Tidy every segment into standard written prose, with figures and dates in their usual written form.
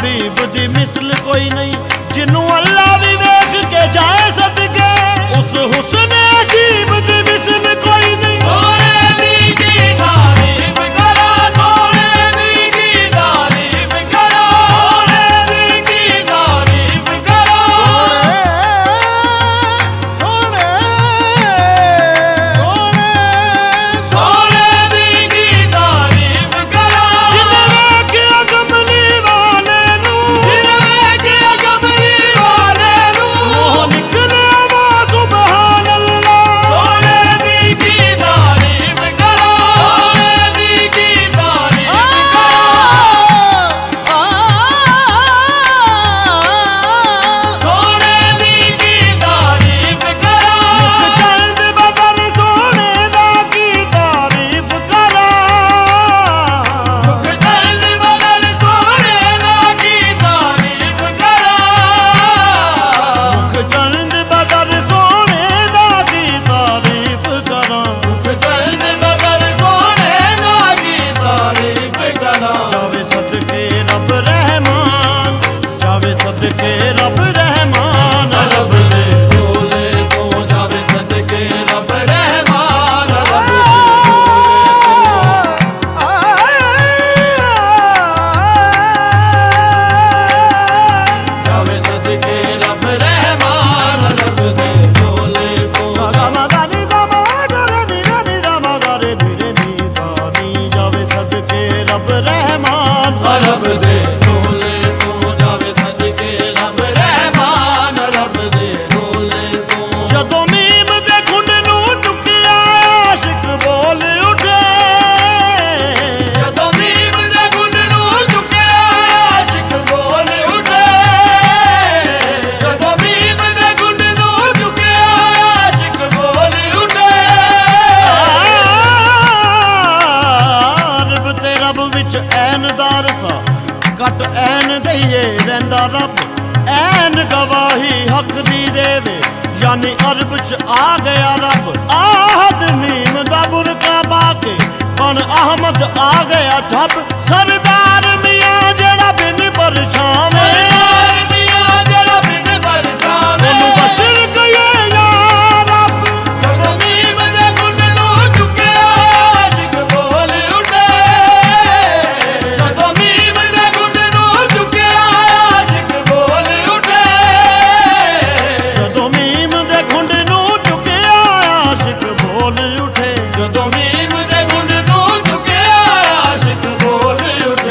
ਹਬੀਬ ਦੀ ਮਿਸਲ ਕੋਈ ਨਹੀਂ, ਜਿਹਨੂੰ ਅੱਲਾ ਵੀ ਵੇਖ ਕੇ ਜਾਏ ਸਦਕੇ। ਉਸ ਹੁਸਨ ਅਜੀਬ ਦੀ ਮਿਸਲ ਕੋਈ ਨਹੀਂ। ਸੋਹਣੇ ਦੀ ਕੀ ਤਾਰੀਫ ਕਰਾਂ, ਸੋਹਣੇ ਦੀ ਕੀ ਤਾਰੀਫ ਕਰਾਂ, ਸੋਹਣੇ ਦੀ ਕੀ ਤਾਰੀਫ ਕਰਾਂ। ਸੋਹਣੇ ਦੀ ਕੀ ਤਾਰੀਫ ਕਰਾਂ। ਜਿਹਨੇ ਵੇਖਿਆ ਕਮਲੀ ਵਾਲੇ ਨੂੰ, ਜਿਹਨੇ ਵੇਖਿਆ ਕਮਲੀ ਵਾਲੇ ਨੂੰ, ਉਹ ਨਿਕਲਿਆ ਵਾ ਸੁਭਾਨ ਅੱਲਾਹ। ਸੋਹਣੇ ਦੀ ਕੀ ਤਾਰੀਫ ਕਰਾਂ, ਸੋਹਣੇ ਦੀ ਕੀ ਤਾਰੀਫ ਸੋਹਣੇ ਦੀ ਕੀ ਤਾਰੀਫ ਕਰਾਂ। ਚੰਦ ਬਦਲ ਸੋਹਣੇ ਦਾ ਕੀ ਤਾਰੀਫ ਕਰਾਂ। ਚੰਦ ਬਦਲ ਸੋਹਣੇ ਦਾ ਕੀ ਤਾਰੀਫ ਕਰਾਂ। ਚੰਦ ਬਦਲ ਸੋਹਣੇ ਦਾ ਕੀ ਤਾਰੀਫ ਕਰਾਂ। ਚੰਦ ਬਦਲ ਸੋਹਣੇ ਦਾ ਕੀ ਤਾਰੀਫ ਕਰਾਂ। ਜਾਵੇ ਸਦਕੇ ਰੱਬ ਰਹਿਮਾਨ, ਜਾਵੇ ਸਦਕੇ ਰੱਬ ਰਹਿਮਾਨ। ਰੱਬ ਦੇ ਢੋਲੇ ਤੋਂ ਜਾਵੇ ਸਦਕੇ ਰੱਬ ਰਹਿਮਾਨ। ਰੱਬ ਦੇ ਜਾਵੇ ਸਦਕੇ ਰੱਬ ਰਹਿਮਾਨ। ਰੱਬ ਦੇ ਢੋਲੇ ਤੋਂ ਸਾਗਾ ਮਾਗਾ ਨੀ ਦਾ ਮਾਗਾ ਨੀ ਦਾ ਨੀ ਦਾ ਮਾਗਾ ਰੇ ਨੀ ਨੀ ਦਾ ਨੀ। ਜਾਵੇ ਸਦਕੇ ਰੱਬ ਰਹਿਮਾਨ। ਰੱਬ ਦੇ ਢੋਲੇ ਤੋਂ ਜਾਵੇ ਸਦਕੇ ਰੱਬ ਰਹਿਮਾਨ। ਰੱਬ ਦੇ ਢੋਲੇ ਤੋਂ ਜਦੋਂ ਮੀਮ ਦੇ ਖੁੰਡ ਨੂੰ ਚੁੱਕਿਆ ਆਸ਼ਿਕ ਬੋਲ ਉੱਠੇ। ਜਦੋਂ ਮੀਮ ਦੇ ਗੁੰਡ ਨੂੰ ਚੁੱਕਿਆ ਆਸ਼ਿਕ ਬੋਲ ਉੱਠੇ। ਜਦੋਂ ਮੀਮ ਦੇ ਗੁੰਡ ਨੂੰ ਚੁੱਕਿਆ ਆਸ਼ਿਕ ਬੋਲ ਉੱਠੇ। ਰੱਬ ਤੇ ਰੱਬ ਵਿੱਚ ਐਨ ਦਾ ਰਸਾ, ਘਟ ਐਨ ਦਈਏ ਰਹਿੰਦਾ ਰੱਬ। ਐਨ ਗਵਾਹੀ ਹੱਕ ਦੀ ਦੇਵੇ, ਯਾਨੀ ਅਰਬ ਚ ਆ ਗਿਆ ਰੱਬ। ਆਹਦ ਮੀਮ ਦਾ ਬੁਰਕਾ ਪਾ ਕੇ ਬਣ ਅਹਮਦ ਆ ਗਿਆ ਛੱਪ। ਸਰਦਾਰ ਮੀਆਂ ਜਿਹੜਾ ਬਿਨ ਪਰਛਾਵੇਂ, ਸਰਦਾਰ ਮੀਆਂ ਜਿਹੜਾ ਬਿਨ ਪਰਛਾਵੇਂ। ਉਹਨੂੰ ਬਸ਼ਰ ਕਹੇ ਯਾ ਰੱਬ। ਜਦੋਂ ਮੀਮ ਦੇ ਗੁੰਡ ਨੂੰ ਚੁੱਕਿਆ ਆਸ਼ਿਕ ਬੋਲ ਉੱਠੇ। ਜਦੋਂ ਮੀਮ ਦੇ ਗੁੰਡ ਨੂੰ ਚੁੱਕਿਆ ਆਸ਼ਿਕ ਬੋਲ ਉੱਠੇ। ਜਦੋਂ ਮੀਮ ਦੇ ਖੁੰਡ ਨੂੰ ਚੁੱਕਿਆ ਆਸ਼ਿਕ ਬੋਲ ਉੱਠੇ। ਜਦੋਂ ਮੀਮ ਦੇ ਗੁੰਡ ਨੂੰ ਚੁੱਕਿਆ ਆਸ਼ਿਕ ਬੋਲ ਉੱਠੇ।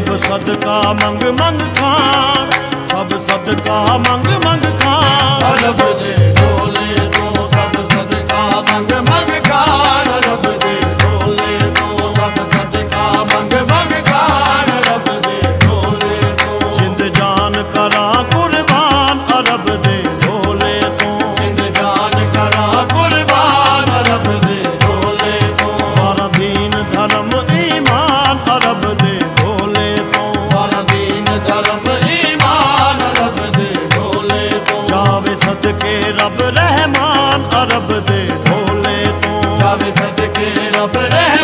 ਸਭ ਸਦਕਾ ਮੰਗ ਮੰਗ ਖਾਣ, ਸਭ ਸਦਕਾ ਮੰਗ ਮੰਗ ਖਾਣ। ਰੱਬ ਦੇ ਢੋਲੇ ਤੋਂ ਸਭ ਸਦਕਾ ਮੰਗ ਮੰਗ ਖਾਣ, ਰੱਬ ਦੇ ਢੋਲੇ ਤੋਂ ਸਭ ਸਦਕਾ ਮੰਗ ਮੰਗ ਖਾਣ, ਰੱਬ ਦੇ ਢੋਲੇ ਤੋਂ ਜਿੰਦ ਜਾਨ ਕਰਾਂ ਕੁਰਬਾਨ ਰੱਬ ਦੇ ਢੋਲੇ ਤੋਂ। ਜਿੰਦ ਜਾਨ ਕਰਾਂ ਕੁਰਬਾਨ, ਰੱਬ ਦੇ ਢੋਲੇ ਤੋਂ ਸਾਰਾ ਦੀਨ ਧਰਮ ਈਮਾਨ ਰੱਬ ਦੇ ਢੋਲੇ ਤੋਂ। ਸਾਰਾ ਦੀਨ ਧਰਮ ਈਮਾਨ, ਰੱਬ ਦੇ ਢੋਲੇ ਤੋਂ ਜਾਵੇ ਸਦਕੇ ਰੱਬ ਰਹਿਮਾਨ ਰੱਬ ਦੇ ਢੋਲੇ ਤੋਂ। ਜਾਵੇ ਸਦਕੇ ਰੱਬ ਰਹਿ